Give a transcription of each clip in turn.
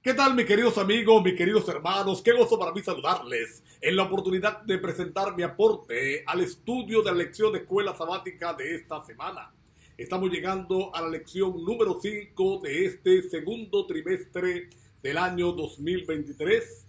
¿Qué tal, mis queridos amigos, mis queridos hermanos? Qué gozo para mí saludarles en la oportunidad de presentar mi aporte al estudio de la lección de escuela sabática de esta semana. Estamos llegando a la lección número 5 de este segundo trimestre del año 2023.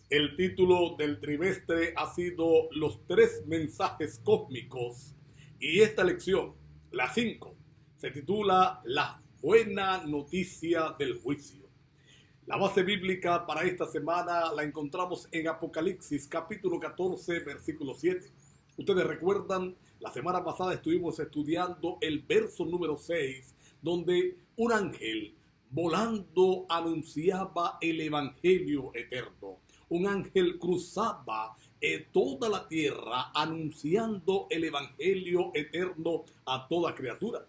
El título del trimestre ha sido Los tres mensajes cósmicos. Y esta lección, la 5, se titula La buena noticia del juicio. La base bíblica para esta semana la encontramos en Apocalipsis capítulo 14, versículo 7. Ustedes recuerdan, la semana pasada estuvimos estudiando el verso número 6, donde un ángel volando anunciaba el evangelio eterno. Un ángel cruzaba toda la tierra anunciando el evangelio eterno a toda criatura.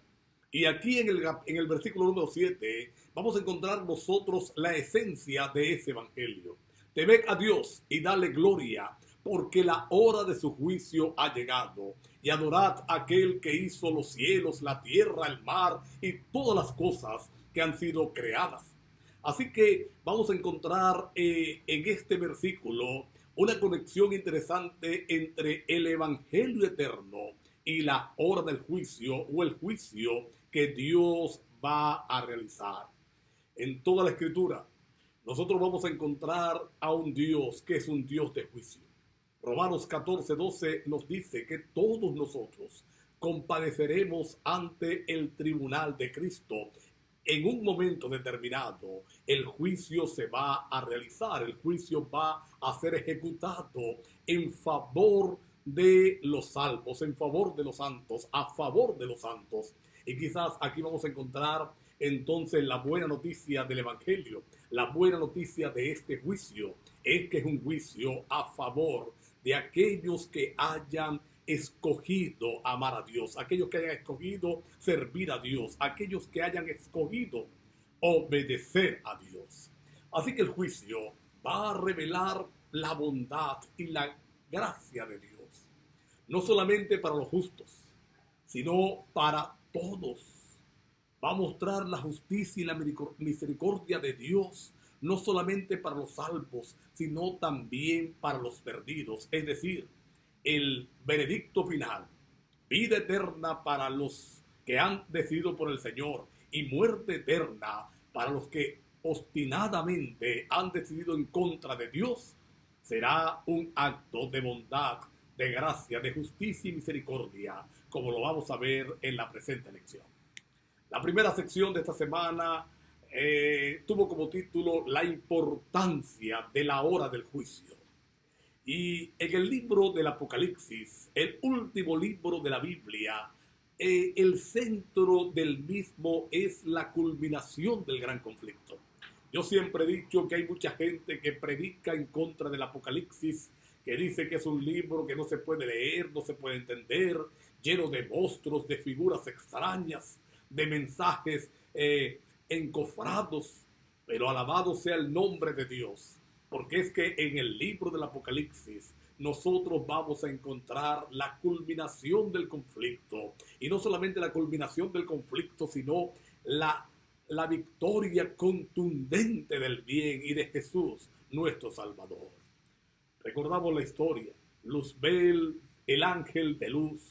Y aquí en el versículo número 7 vamos a encontrar nosotros la esencia de ese evangelio. Temed a Dios y dale gloria, porque la hora de su juicio ha llegado. Y adorad a aquel que hizo los cielos, la tierra, el mar y todas las cosas que han sido creadas. Así que vamos a encontrar en este versículo una conexión interesante entre el evangelio eterno y la hora del juicio o el juicio que Dios va a realizar. En toda la escritura, nosotros vamos a encontrar a un Dios que es un Dios de juicio. Romanos 14:12 nos dice que todos nosotros compadeceremos ante el tribunal de Cristo. En un momento determinado, el juicio se va a realizar, el juicio va a ser ejecutado en favor de los salvos, en favor de los santos, a favor de los santos. Y quizás aquí vamos a encontrar entonces la buena noticia del evangelio. La buena noticia de este juicio es que es un juicio a favor de aquellos que hayan escogido amar a Dios, aquellos que hayan escogido servir a Dios, aquellos que hayan escogido obedecer a Dios. Así que el juicio va a revelar la bondad y la gracia de Dios, no solamente para los justos, sino para todos. Va a mostrar la justicia y la misericordia de Dios, no solamente para los salvos, sino también para los perdidos. Es decir, el veredicto final, vida eterna para los que han decidido por el Señor y muerte eterna para los que obstinadamente han decidido en contra de Dios, será un acto de bondad, de gracia, de justicia y misericordia, como lo vamos a ver en la presente lección. La primera sección de esta semana tuvo como título La importancia de la hora del juicio. Y en el libro del Apocalipsis, el último libro de la Biblia, el centro del mismo es la culminación del gran conflicto. Yo siempre he dicho que hay mucha gente que predica en contra del Apocalipsis, que dice que es un libro que no se puede leer, no se puede entender, lleno de monstruos, de figuras extrañas, de mensajes encofrados. Pero alabado sea el nombre de Dios, porque es que en el libro del Apocalipsis nosotros vamos a encontrar la culminación del conflicto. Y no solamente la culminación del conflicto, sino la victoria contundente del bien y de Jesús, nuestro Salvador. Recordamos la historia. Luzbel, el ángel de luz,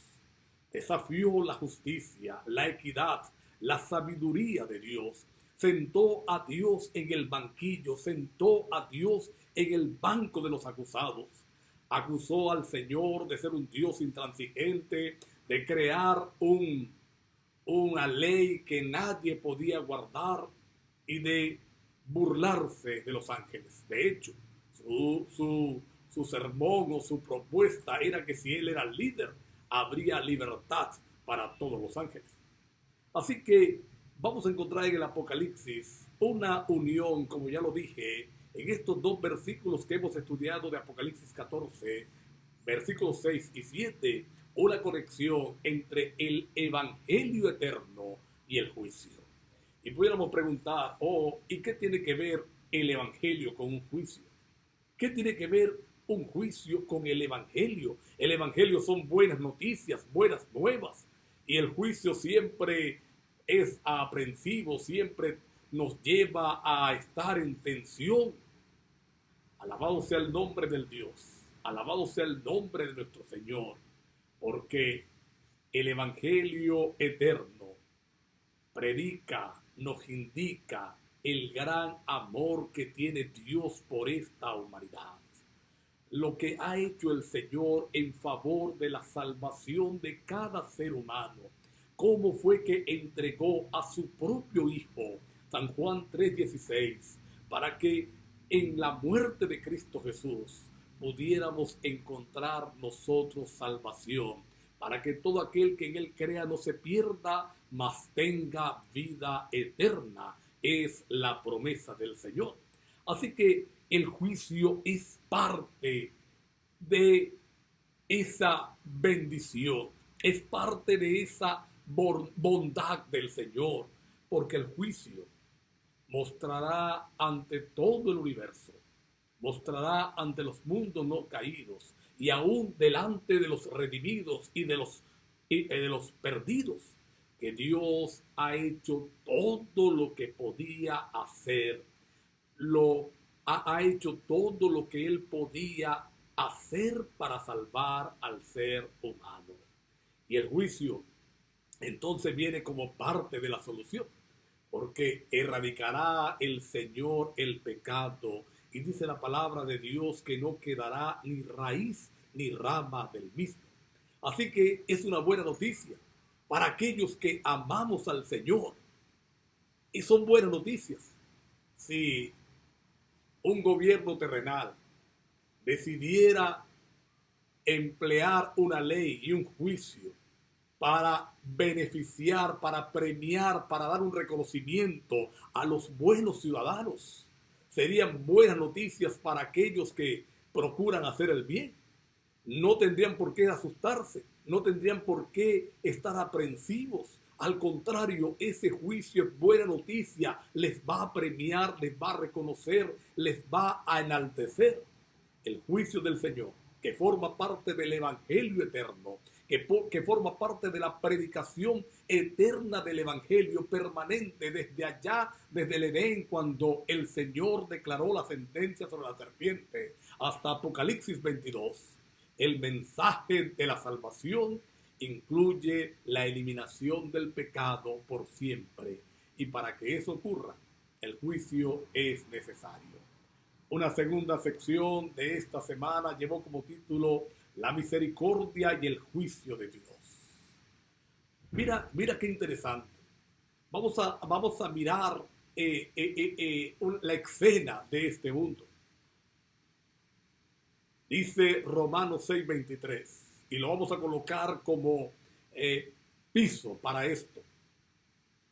desafió la justicia, la equidad, la sabiduría de Dios. Sentó a Dios en el banquillo, sentó a Dios en el banco de los acusados. Acusó al Señor de ser un Dios intransigente, de crear una ley que nadie podía guardar y de burlarse de los ángeles. De hecho, su sermón o su propuesta era que si él era el líder, habría libertad para todos los ángeles. Así que vamos a encontrar en el Apocalipsis una unión, como ya lo dije, en estos dos versículos que hemos estudiado de Apocalipsis 14, versículos 6 y 7, una conexión entre el evangelio eterno y el juicio. Y pudiéramos preguntar, ¿y qué tiene que ver el evangelio con un juicio? ¿Qué tiene que ver un juicio con el evangelio? El evangelio son buenas noticias, buenas nuevas, y el juicio siempre es aprensivo, siempre nos lleva a estar en tensión. Alabado sea el nombre del Dios, alabado sea el nombre de nuestro Señor, porque el Evangelio eterno predica, nos indica el gran amor que tiene Dios por esta humanidad. Lo que ha hecho el Señor en favor de la salvación de cada ser humano. Cómo fue que entregó a su propio Hijo, San Juan 3:16, para que en la muerte de Cristo Jesús pudiéramos encontrar nosotros salvación, para que todo aquel que en Él crea no se pierda, mas tenga vida eterna. Es la promesa del Señor. Así que el juicio es parte de esa bendición, es parte de esa bondad del Señor, porque el juicio mostrará ante todo el universo, mostrará ante los mundos no caídos y aún delante de los redimidos y de los perdidos, que Dios ha hecho todo lo que podía hacer, ha hecho todo lo que Él podía hacer para salvar al ser humano. Y el juicio entonces viene como parte de la solución, porque erradicará el Señor el pecado, y dice la palabra de Dios que no quedará ni raíz ni rama del mismo. Así que es una buena noticia para aquellos que amamos al Señor, y son buenas noticias. Si un gobierno terrenal decidiera emplear una ley y un juicio para beneficiar, para premiar, para dar un reconocimiento a los buenos ciudadanos, serían buenas noticias para aquellos que procuran hacer el bien. No tendrían por qué asustarse, no tendrían por qué estar aprensivos. Al contrario, ese juicio es buena noticia, les va a premiar, les va a reconocer, les va a enaltecer. El juicio del Señor, que forma parte del Evangelio eterno, que forma parte de la predicación eterna del Evangelio permanente desde allá, desde el Edén, cuando el Señor declaró la sentencia sobre la serpiente, hasta Apocalipsis 22. El mensaje de la salvación incluye la eliminación del pecado por siempre, y para que eso ocurra, el juicio es necesario. Una segunda sección de esta semana llevó como título La misericordia y el juicio de Dios. Mira qué interesante. Vamos a mirar la escena de este mundo. Dice Romanos 6:23, y lo vamos a colocar como piso para esto.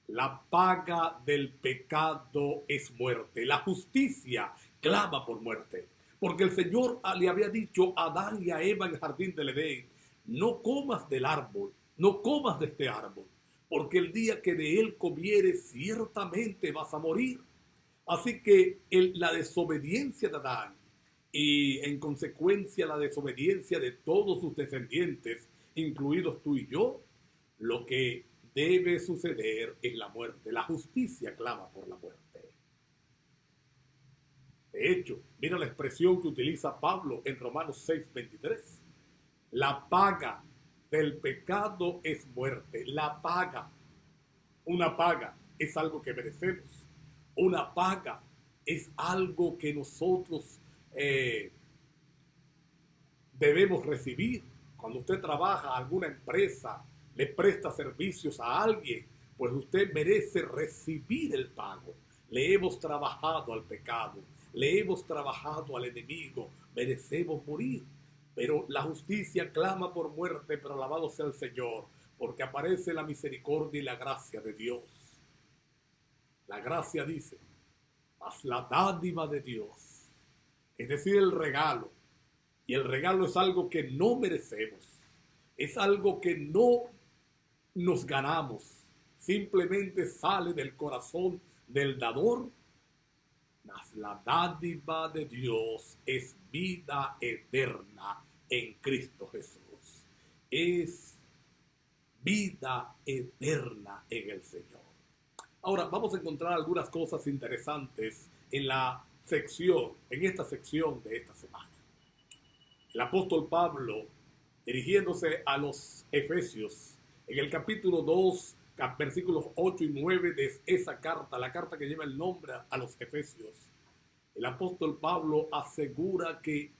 La paga del pecado es muerte. La justicia clama por muerte. Porque el Señor le había dicho a Adán y a Eva en el jardín del Edén: no comas del árbol, no comas de este árbol, porque el día que de él comieres ciertamente vas a morir. Así que la desobediencia de Adán y en consecuencia la desobediencia de todos sus descendientes, incluidos tú y yo, lo que debe suceder es la muerte. La justicia clama por la muerte. De hecho, mira la expresión que utiliza Pablo en Romanos 6:23. La paga del pecado es muerte. La paga. Una paga es algo que merecemos. Una paga es algo que nosotros debemos recibir. Cuando usted trabaja en alguna empresa, le presta servicios a alguien, pues usted merece recibir el pago. Le hemos trabajado al pecado, le hemos trabajado al enemigo, merecemos morir. Pero la justicia clama por muerte, pero alabado sea el Señor, porque aparece la misericordia y la gracia de Dios. La gracia dice, mas la dádiva de Dios, es decir, el regalo, y el regalo es algo que no merecemos, es algo que no nos ganamos, simplemente sale del corazón del dador. Mas la dádiva de Dios es vida eterna en Cristo Jesús. Es vida eterna en el Señor. Ahora, vamos a encontrar algunas cosas interesantes en esta sección de esta semana. El apóstol Pablo, dirigiéndose a los Efesios, en el capítulo 2, versículos 8 y 9 de esa carta, la carta que lleva el nombre a los Efesios, el apóstol Pablo asegura que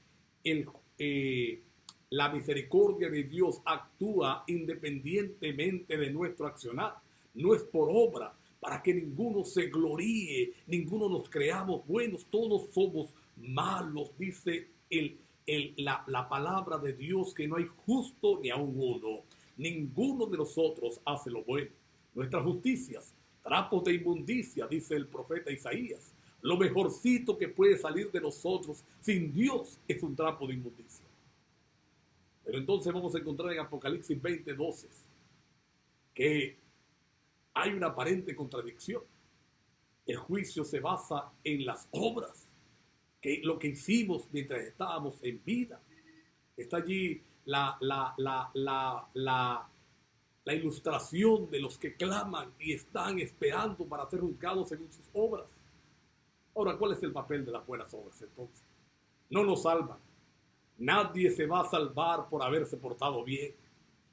la misericordia de Dios actúa independientemente de nuestro accionar. No es por obra, para que ninguno se gloríe, ninguno nos creamos buenos, todos somos malos, dice la palabra de Dios, que no hay justo ni aun uno. Ninguno de nosotros hace lo bueno. Nuestras justicias, trapos de inmundicia, dice el profeta Isaías. Lo mejorcito que puede salir de nosotros sin Dios es un trapo de inmundicia. Pero entonces vamos a encontrar en Apocalipsis 20:12 que hay una aparente contradicción. El juicio se basa en las obras, que lo que hicimos mientras estábamos en vida. Está allí la ilustración de los que claman y están esperando para ser juzgados según sus obras. Ahora, ¿cuál es el papel de las buenas obras entonces? No nos salvan. Nadie se va a salvar por haberse portado bien.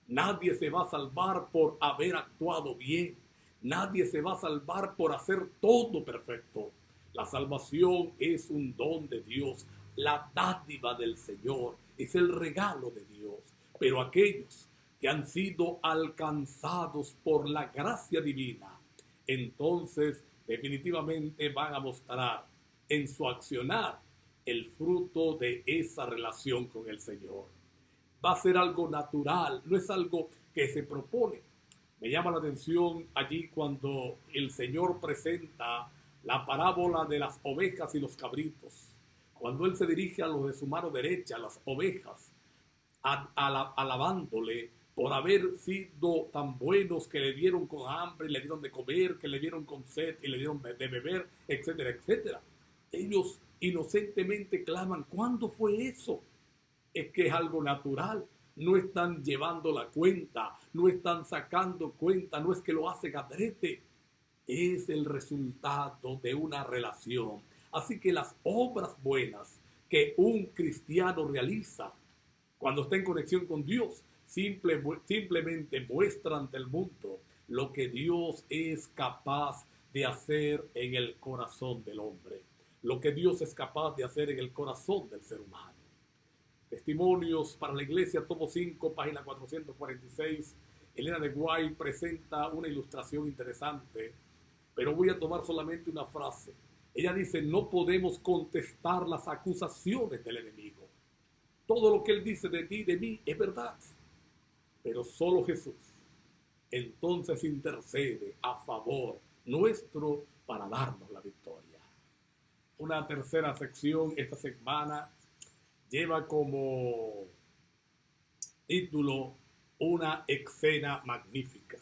Nadie se va a salvar por haber actuado bien. Nadie se va a salvar por hacer todo perfecto. La salvación es un don de Dios. La dádiva del Señor es el regalo de Dios. Pero aquellos que han sido alcanzados por la gracia divina, entonces definitivamente van a mostrar en su accionar el fruto de esa relación con el Señor. Va a ser algo natural, no es algo que se propone. Me llama la atención allí cuando el Señor presenta la parábola de las ovejas y los cabritos. Cuando Él se dirige a los de su mano derecha, las ovejas, alabándole por haber sido tan buenos, que le dieron con hambre, le dieron de comer, que le dieron con sed y le dieron de beber, etcétera, etcétera. Ellos inocentemente claman, ¿cuándo fue eso? Es que es algo natural. No están llevando la cuenta, no están sacando cuenta, no es que lo hacen adrede. Es el resultado de una relación. Así que las obras buenas que un cristiano realiza cuando está en conexión con Dios, simplemente muestra ante el mundo lo que Dios es capaz de hacer en el corazón del hombre, lo que Dios es capaz de hacer en el corazón del ser humano. Testimonios para la Iglesia, tomo 5, página 446. Elena de White presenta una ilustración interesante, pero voy a tomar solamente una frase. Ella dice, no podemos contestar las acusaciones del enemigo. Todo lo que él dice de ti y de mí es verdad, pero solo Jesús entonces intercede a favor nuestro para darnos la victoria. Una tercera sección esta semana lleva como título una escena magnífica.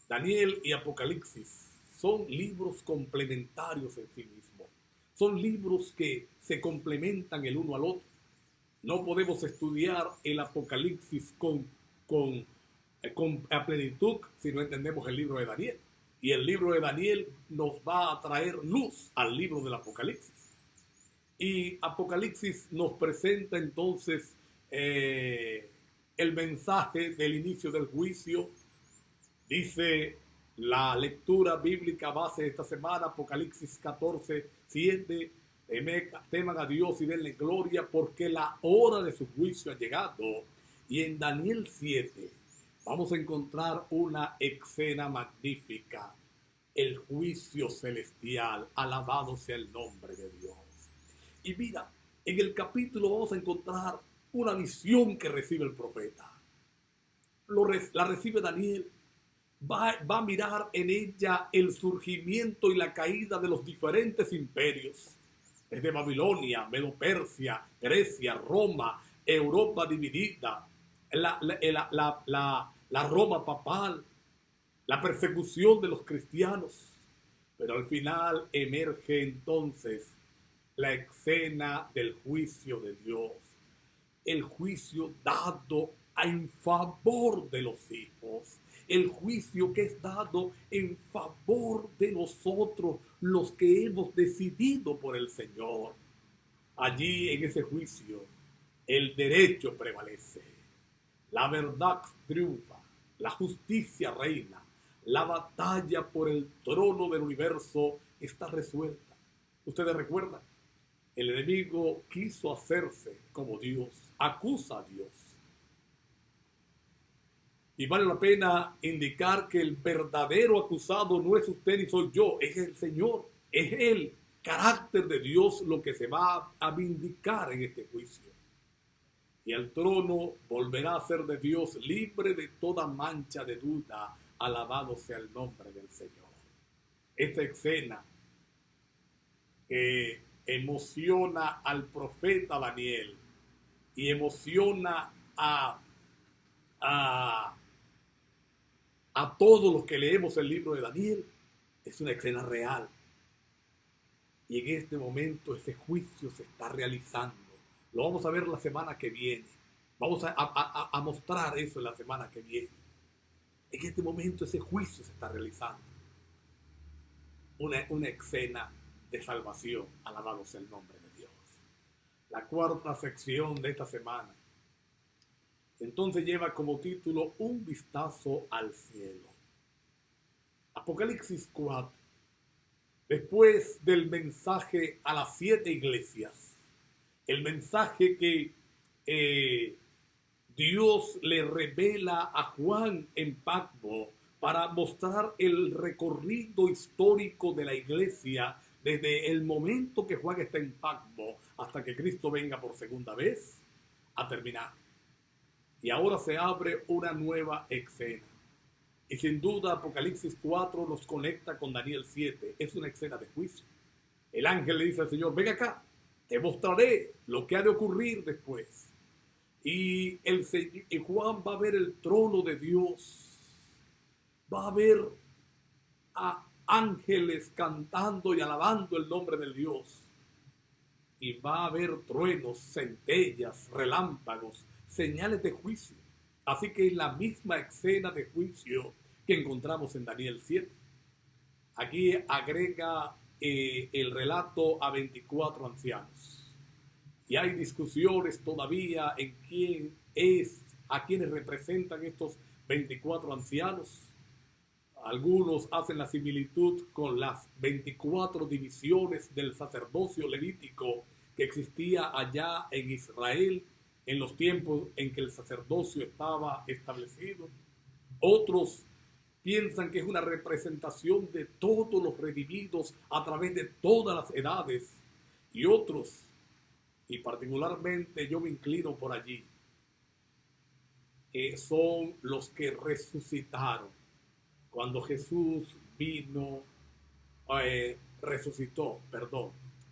Daniel y Apocalipsis son libros complementarios en sí mismos. Son libros que se complementan el uno al otro. No podemos estudiar el Apocalipsis a plenitud si no entendemos el libro de Daniel. Y el libro de Daniel nos va a traer luz al libro del Apocalipsis. Y Apocalipsis nos presenta entonces el mensaje del inicio del juicio. Dice la lectura bíblica base de esta semana, Apocalipsis 14:7, teman a Dios y denle gloria porque la hora de su juicio ha llegado. Y en Daniel 7 vamos a encontrar una escena magnífica, el juicio celestial, alabado sea el nombre de Dios. Y mira, en el capítulo vamos a encontrar una visión que recibe el profeta. La recibe Daniel. Va a mirar en ella el surgimiento y la caída de los diferentes imperios. Desde Babilonia, Medo-Persia, Grecia, Roma, Europa dividida, la Roma papal, la persecución de los cristianos. Pero al final emerge entonces la escena del juicio de Dios. El juicio dado en favor de los hijos. el juicio que es dado en favor de nosotros, los que hemos decidido por el Señor. Allí en ese juicio, el derecho prevalece, la verdad triunfa, la justicia reina, la batalla por el trono del universo está resuelta. Ustedes recuerdan, el enemigo quiso hacerse como Dios, acusa a Dios. Y vale la pena indicar que el verdadero acusado no es usted ni soy yo, es el Señor, es el carácter de Dios lo que se va a vindicar en este juicio. Y el trono volverá a ser de Dios, libre de toda mancha de duda. Alabado sea el nombre del Señor. Esta escena que emociona al profeta Daniel y emociona a todos los que leemos el libro de Daniel, es una escena real. Y en este momento ese juicio se está realizando. Lo vamos a ver la semana que viene. Vamos a mostrar eso en la semana que viene. En este momento ese juicio se está realizando. Una escena de salvación. Alabado sea el nombre de Dios. La cuarta sección de esta semana. Entonces lleva como título Un vistazo al cielo. Apocalipsis 4. Después del mensaje a las 7 iglesias, el mensaje que Dios le revela a Juan en Patmos para mostrar el recorrido histórico de la iglesia desde el momento que Juan está en Patmos hasta que Cristo venga por segunda vez, a terminar. Y ahora se abre una nueva escena. Y sin duda Apocalipsis 4 nos conecta con Daniel 7. Es una escena de juicio. El ángel le dice al Señor, ven acá, te mostraré lo que ha de ocurrir después. Y Juan va a ver el trono de Dios. Va a ver a ángeles cantando y alabando el nombre del Dios. Y va a haber truenos, centellas, relámpagos, señales de juicio. Así que es la misma escena de juicio que encontramos en Daniel 7. Aquí agrega el relato a 24 ancianos. Y hay discusiones todavía en a quienes representan estos 24 ancianos. Algunos hacen la similitud con las 24 divisiones del sacerdocio levítico que existía allá en Israel en los tiempos en que el sacerdocio estaba establecido. Otros piensan que es una representación de todos los redimidos a través de todas las edades. Y otros, y particularmente yo me inclino por allí, son los que resucitaron. Cuando Jesús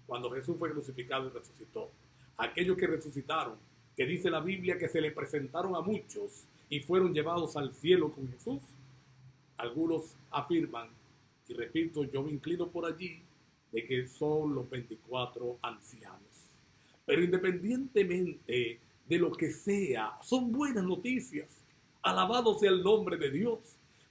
cuando Jesús fue crucificado y resucitó. Aquellos que resucitaron, que dice la Biblia que se le presentaron a muchos y fueron llevados al cielo con Jesús. Algunos afirman, y repito, yo me inclino por allí, de que son los 24 ancianos. Pero independientemente de lo que sea, son buenas noticias. Alabado sea el nombre de Dios,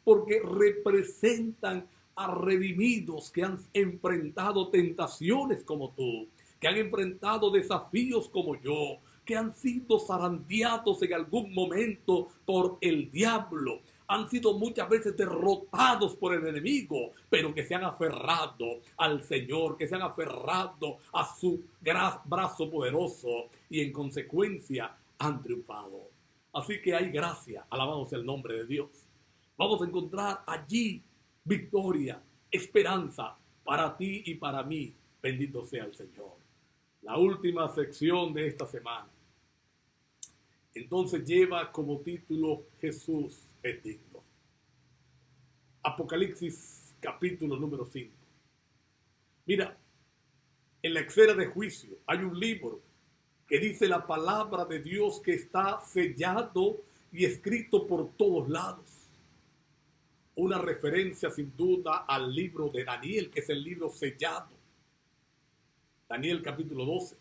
porque representan a redimidos que han enfrentado tentaciones como tú, que han enfrentado desafíos como yo, que han sido zarandeados en algún momento por el diablo, han sido muchas veces derrotados por el enemigo, pero que se han aferrado al Señor, que se han aferrado a su gran brazo poderoso y en consecuencia han triunfado. Así que hay gracia, alabado sea el nombre de Dios. Vamos a encontrar allí victoria, esperanza para ti y para mí. Bendito sea el Señor. La última sección de esta semana. Entonces lleva como título Jesús es digno. Apocalipsis capítulo número 5. Mira, en la escena de juicio hay un libro que dice la palabra de Dios que está sellado y escrito por todos lados. Una referencia sin duda al libro de Daniel, que es el libro sellado. Daniel capítulo 12.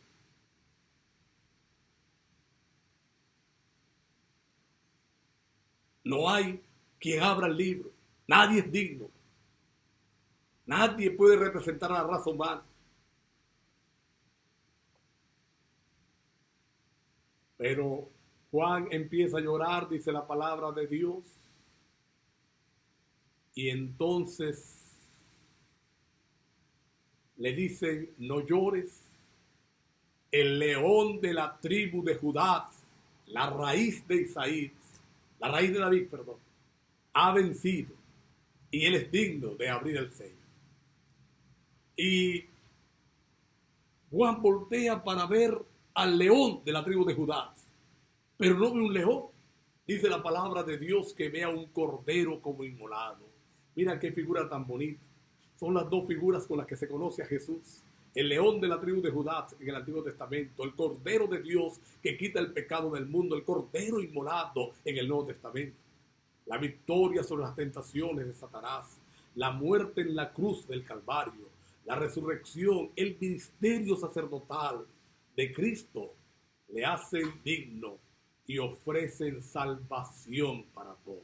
No hay quien abra el libro. Nadie es digno. Nadie puede representar a la raza humana. Pero Juan empieza a llorar, dice la palabra de Dios. Y entonces le dicen, no llores. El león de la tribu de Judá, la raíz de Isaí, la raíz de David, perdón, ha vencido. Y él es digno de abrir el sello. Y Juan voltea para ver al león de la tribu de Judá. Pero no ve un león. Dice la palabra de Dios que ve a un cordero como inmolado. Mira qué figura tan bonita. Son las dos figuras con las que se conoce a Jesús. El león de la tribu de Judá en el Antiguo Testamento. El cordero de Dios que quita el pecado del mundo. El cordero inmolado en el Nuevo Testamento. La victoria sobre las tentaciones de Satanás. La muerte en la cruz del Calvario. La resurrección. El ministerio sacerdotal de Cristo le hacen digno y ofrecen salvación para todos.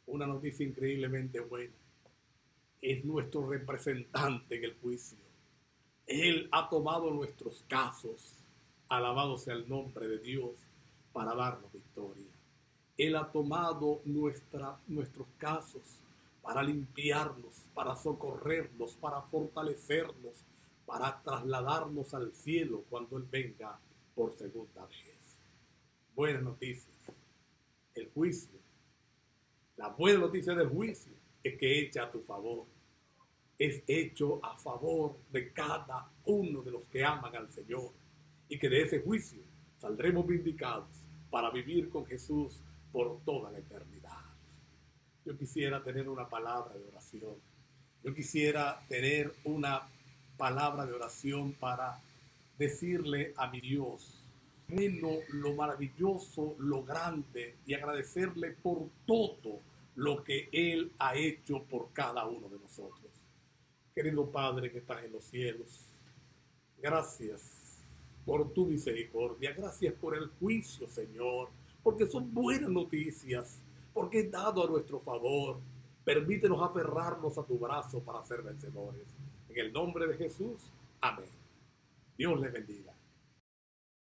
Una noticia increíblemente buena. Es nuestro representante en el juicio. Él ha tomado nuestros casos, alabado sea el nombre de Dios, para darnos victoria. Él ha tomado nuestros casos para limpiarnos, para socorrernos, para fortalecernos, para trasladarnos al cielo cuando Él venga por segunda vez. Buenas noticias. El juicio. La buena noticia del juicio es que echa a tu favor. Es hecho a favor de cada uno de los que aman al Señor. Y que de ese juicio saldremos vindicados para vivir con Jesús por toda la eternidad. Yo quisiera tener una palabra de oración. Yo quisiera tener una palabra de oración para decirle a mi Dios bueno, lo maravilloso, lo grande, y agradecerle por todo lo que Él ha hecho por cada uno de nosotros. Querido Padre que estás en los cielos, gracias por tu misericordia, gracias por el juicio, Señor, porque son buenas noticias, porque es dado a nuestro favor. Permítenos aferrarnos a tu brazo para ser vencedores. En el nombre de Jesús, amén. Dios les bendiga.